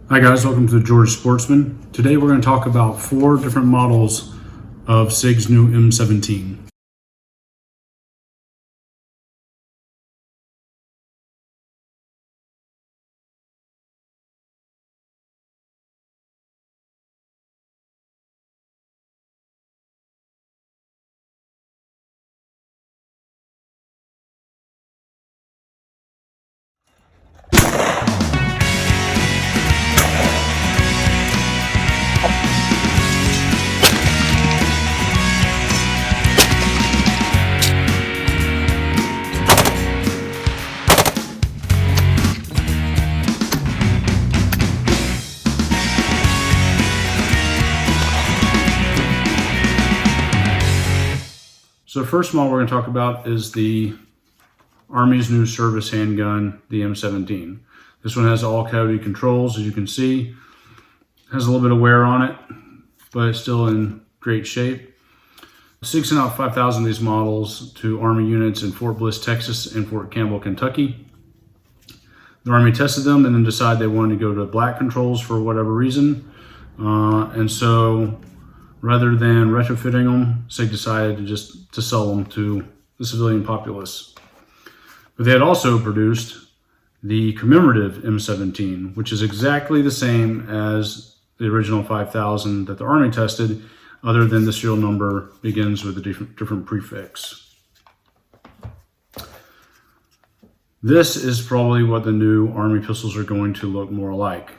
Hi guys, welcome to George Sportsman. Today we're going to talk about 4 different models of Sig's new M17. So the first model we're going to talk about is the Army's new service handgun, the M17. This one has all cavity controls, as you can see. It has a little bit of wear on it, but it's still in great shape. Sig sent out 5,000 of these models to Army units in Fort Bliss, Texas and Fort Campbell, Kentucky. The Army tested them and then decided they wanted to go to black controls for whatever reason. And so rather than retrofitting them, Sig decided to sell them to the civilian populace. But they had also produced the Commemorative M17, which is exactly the same as the original 5,000 that the Army tested, other than the serial number begins with a different prefix. This is probably what the new Army pistols are going to look more like.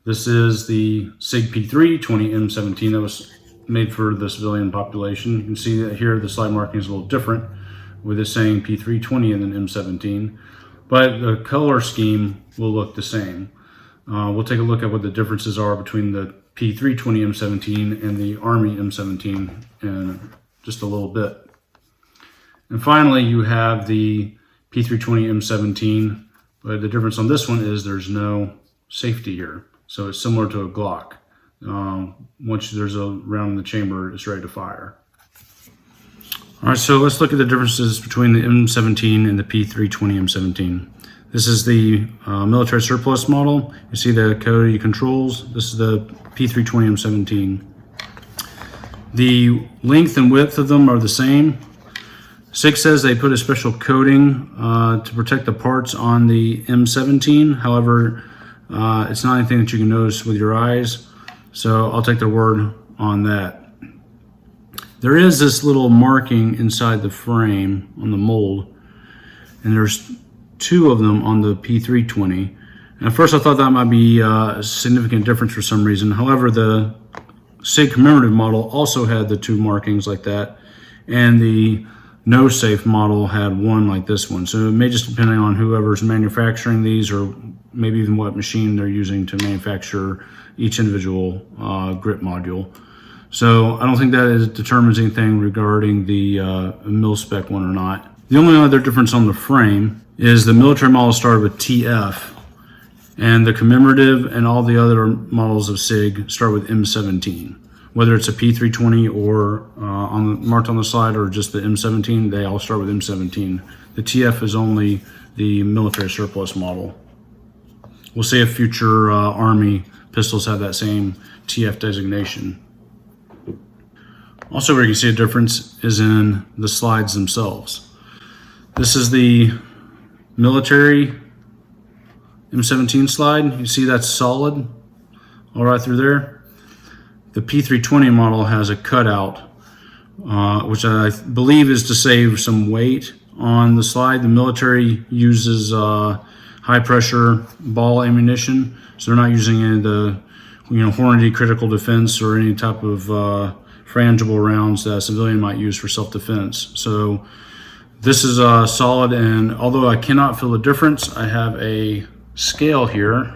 This is the Sig P3 20M17 that was made for the civilian population. You can see that here the slide marking is a little different, with it saying P320 and then M17, but the color scheme will look the same. We'll take a look at what the differences are between the P320 M17 and the Army M17 in just a little bit. And finally, you have the P320 M17, but the difference on this one is there's no safety here. So it's similar to a Glock. Once there's a round in the chamber, it's ready to fire. All right, so let's look at the differences between the M17 and the P320 M17. This is the military surplus model. You see the cavity controls. This is the P320 M17. The length and width of them are the same. Sig says they put a special coating to protect the parts on the M17. However, it's not anything that you can notice with your eyes. So I'll take their word on that. There is this little marking inside the frame on the mold, and there's 2 of them on the P320. And at first I thought that might be a significant difference for some reason. However, the Sig commemorative model also had the 2 markings like that, and the no safe model had 1 like this one. So it may just depend on whoever's manufacturing these, or maybe even what machine they're using to manufacture each individual grip module. So I don't think that determines anything regarding the mil-spec one or not. The only other difference on the frame is the military model started with TF, and the commemorative and all the other models of Sig start with M17. Whether it's a P320 or marked on the slide, or just the M17, they all start with M17. The TF is only the military surplus model. We'll see if future Army pistols have that same TF designation. Also, where you can see a difference is in the slides themselves. This is the military M17 slide. You see that's solid all right through there. The P320 model has a cutout, which I believe is to save some weight on the slide. The military uses high pressure ball ammunition, so they're not using any of the Hornady critical defense or any type of frangible rounds that a civilian might use for self-defense. So this is solid, and although I cannot feel the difference, I have a scale here.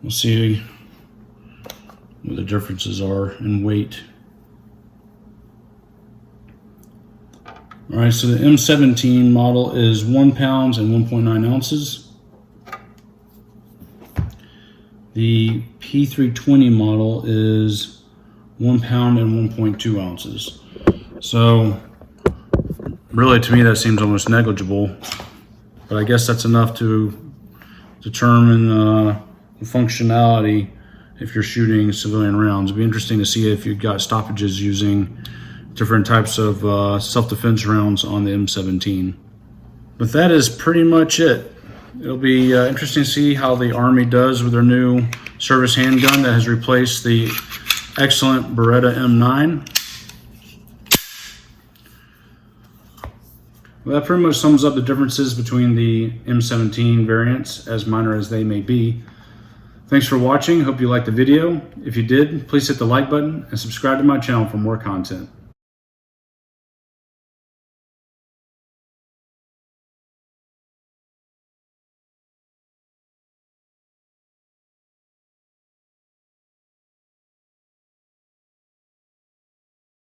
We'll see what the differences are in weight. All right, so the M17 model is 1 pound and 1.9 ounces. The P320 model is 1 pound and 1.2 ounces. So really, to me, that seems almost negligible, but I guess that's enough to determine functionality if you're shooting civilian rounds. It'd be interesting to see if you've got stoppages using different types of self-defense rounds on the M17. But that is pretty much it. It'll be interesting to see how the Army does with their new service handgun that has replaced the excellent Beretta M9. Well, that pretty much sums up the differences between the M17 variants, as minor as they may be. Thanks for watching. Hope you liked the video. If you did, please hit the like button and subscribe to my channel for more content.